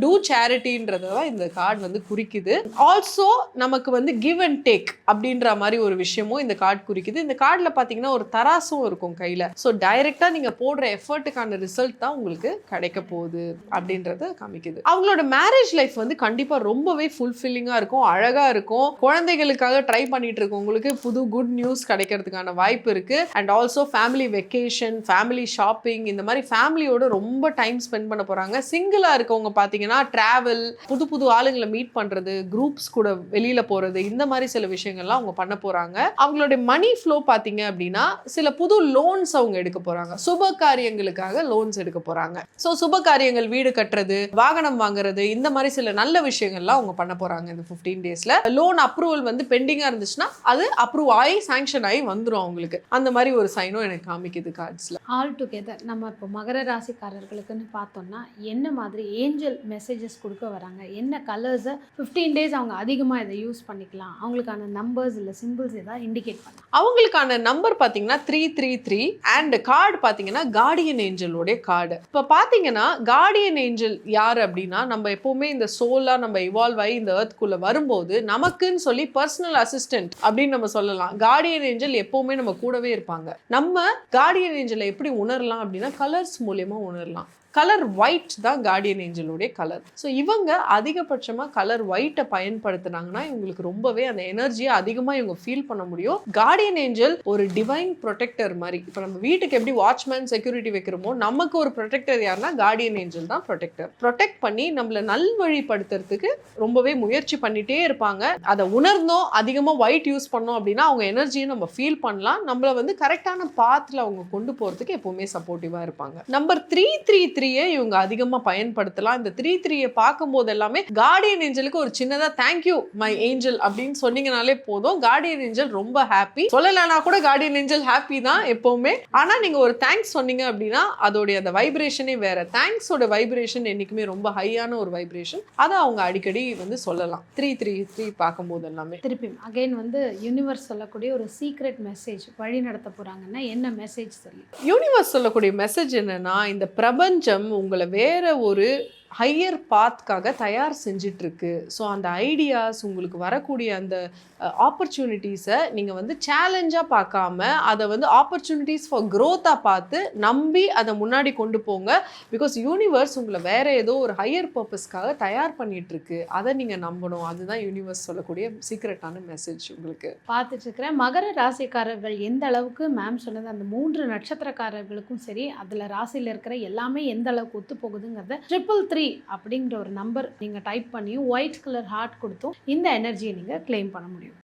டூ சேரிட்டின்றத தான் இந்த கார்டு வந்து குறிக்குது. ஆல்சோ நமக்கு வந்து கிவ் அண்ட் டேக் அப்படின்ற மாதிரி ஒரு விஷயமும் இந்த கார்டு குறிக்குது. இந்த கார்டுல பாத்தீங்கன்னா ஒரு தராசும் இருக்கும் கையில. ஸோ டைரக்டா நீங்க போடுற எஃபர்ட்டுக்கான ரிசல்ட் தான் உங்களுக்கு கிடைக்க போகுது அப்படின்றத காமிக்குது. அவங்களோட மேரேஜ் லைஃப் வந்து கண்டிப்பா ரொம்பவே ஃபுல்ஃபில்லிங்கா இருக்கும், அழகா இருக்கும். குழந்தைகளுக்காக ட்ரை பண்ணிட்டு இருக்கவங்களுக்கு புது குட் நியூஸ் கிடைக்கிறதுக்கான வாய்ப்பு இருக்கு. And also family vacation, family shopping, இந்த மாதிரி ஃபேமிலியோட ரொம்ப டைம் ஸ்பெண்ட் பண்ண போறாங்க. சிங்கிளா இருக்கவங்க பாத்தீங்கன்னா டிராவல், புது புது ஆளுங்களை மீட் பண்றது, குரூப்ஸ் கூட வெளியில போறது, இந்த மாதிரி சில விஷயங்கள்லாம் அவங்க பண்ண போறாங்க. அவங்களுடைய மணி ஃப்ளோ பாத்தீங்க அப்படின்னா சில புது லோன்ஸ் அவங்க எடுக்க போறாங்க. சுப காரியங்களுக்காக லோன்ஸ் எடுக்க போறாங்க. சோ சுப காரியங்கள், வீடு கட்டுறது, வாகனம் வாங்குறது, இந்த மாதிரி சில நல்ல விஷயங்கள்லாம் அவங்க பண்ண போறாங்க இந்த 15 டேஸ்ல. லோன் அப்ரூவல் வந்து பெண்டிங்கா இருந்துச்சுன்னா அது அப்ரூவ் ஆகி சாங்ஷன் ஆகி வந்துடும் அவங்களுக்கு. அந்த மாதிரி ஒரு சைனும் எனக்கு காமிக்குது கார்ட்ஸ்ல. ஆல் டுகெதர் நம்ம இப்போ மகர ராசிக்காரர்களுக்குன்னு பார்த்தோம்னா என்ன மாதிரி ஏஞ்சல் மெசேஜஸ் கொடுக்க வராங்க, என்ன கலர்ஸை 15 டேஸ் அவங்க அதிகமாக இதை யூஸ் பண்ணிக்கலாம், அவங்களுக்கான நம்பர்ஸ் இல்லை சிம்பிள்ஸ் ஏதாவது இண்டிகேட் பண்ணலாம். அவங்களுக்கான நம்பர் பார்த்தீங்கன்னா 333 அண்ட் கார்டு பார்த்தீங்கன்னா கார்டியன் ஏஞ்சலோடைய கார்டு. இப்போ பார்த்தீங்கன்னா கார்டியன் ஏஞ்சல் யார் அப்படின்னா, நம்ம எப்பவுமே இந்த சோலா நம்ம இவால்வ் ஆகி இந்த எர்த்குள்ள வரும்போது நமக்குன்னு சொல்லி பர்சனல் அசிஸ்டன்ட் அப்படின்னு நம்ம சொல்லலாம். கார்டியன் ஏஞ்சல் எப்பவுமே நம்ம கூடவே இருப்பாங்க. நம்ம கார்டியன் ஏஞ்சலை எப்படி உணரலாம் அப்படின்னா கலர்ஸ் மூலியமா உணரலாம். கலர் ஒயிட் தான் கார்டியன் ஏஞ்சலுடைய கலர். ஸோ இவங்க அதிகபட்சமாக கலர் ஒயிட்டை பயன்படுத்தினாங்கன்னா இவங்களுக்கு ரொம்பவே அந்த எனர்ஜியை அதிகமாக இவங்க ஃபீல் பண்ண முடியும். கார்டியன் ஏஞ்சல் ஒரு டிவைன் ப்ரொடெக்டர் மாதிரி. இப்போ நம்ம வீட்டுக்கு எப்படி வாட்ச்மேன் செக்யூரிட்டி வைக்கிறோமோ நமக்கு ஒரு ப்ரொடெக்டர் யாருன்னா கார்டியன் ஏஞ்சல் தான் ப்ரொடெக்டர். ப்ரொடெக்ட் பண்ணி நம்மளை நல்வழிப்படுத்துறதுக்கு ரொம்பவே முயற்சி பண்ணிட்டே இருப்பாங்க. அதை உணர்ந்தோம் அதிகமாக ஒயிட் யூஸ் பண்ணோம் அப்படின்னா அவங்க எனர்ஜியை நம்ம ஃபீல் பண்ணலாம். நம்மளை வந்து கரெக்டான பாத்தில் அவங்க கொண்டு போகிறதுக்கு எப்பவுமே சப்போர்ட்டிவாக இருப்பாங்க. நம்பர் 333 இவங்க அதிகமா பயன்படுத்தலாம். இந்த 33 பார்க்கும்போது எல்லாமே கார்டியன் ஏஞ்சலுக்கு ஒரு சின்னதா தேங்க்யூ மை ஏஞ்சல் அப்படின்னு சொன்னீங்கனாலே போதும். கார்டியன் ஏஞ்சல் ரொம்ப ஹாப்பி. சொல்லலைன்னா கூட கார்டியன் ஏஞ்சல் ஹாப்பி தான் எப்பவுமே. ஆனா நீங்க ஒரு தேங்க்ஸ் சொன்னீங்க அப்படின்னா அதோடைய அந்த வைப்ரேஷனே வேற. தேங்க்ஸோட வைப்ரேஷன் என்னைக்குமே ரொம்ப ஹையான ஒரு வைப்ரேஷன். அதை அவங்க அடிக்கடி வந்து சொல்லலாம் 333 பார்க்கும்போது எல்லாமே. திருப்பி அகைன் வந்து யூனிவர்ஸ் சொல்லக்கூடிய ஒரு சீக்ரெட் மெசேஜ் வழி நடத்த போறாங்கன்னா என்ன மெசேஜ் சொல்லி? யூனிவர்ஸ் சொல்லக்கூடிய மெசேஜ் என்னன்னா, இந்த பிரபஞ்சம் சிஸ்டம் உங்களை வேற ஒரு ஹையர் பாத்காக தயார் செஞ்சிட்ருக்கு. ஸோ அந்த ஐடியாஸ் உங்களுக்கு வரக்கூடிய அந்த ஆப்பர்ச்சுனிட்டிஸை நீங்கள் வந்து சேலஞ்சாக பார்க்காம அதை வந்து ஆப்பர்ச்சுனிட்டிஸ் ஃபார் க்ரோத்தாக பார்த்து நம்பி அதை முன்னாடி கொண்டு போங்க. பிகாஸ் யூனிவர்ஸ் உங்களை வேற ஏதோ ஒரு ஹையர் பர்பஸ்க்காக தயார் பண்ணிகிட்ருக்கு. அதை நீங்கள் நம்பணும். அதுதான் யூனிவர்ஸ் சொல்லக்கூடிய சீக்ரெட்டான மெசேஜ் உங்களுக்கு. பார்த்துட்டு இருக்கிறேன். மகர ராசிக்காரர்கள் எந்த அளவுக்கு மேம் சொன்னது அந்த 3 நட்சத்திரக்காரர்களுக்கும் சரி, அதில் ராசியில் இருக்கிற எல்லாமே எந்த அளவுக்கு ஒத்து போகுதுங்கிறத 333 அப்படிங்கிற ஒரு நம்பர் நீங்கள் டைப் பண்ணியும் ஒயிட் கலர் ஹார்ட் கொடுத்தும் இந்த எனர்ஜியை நீங்கள் கிளைம் பண்ண முடியும்.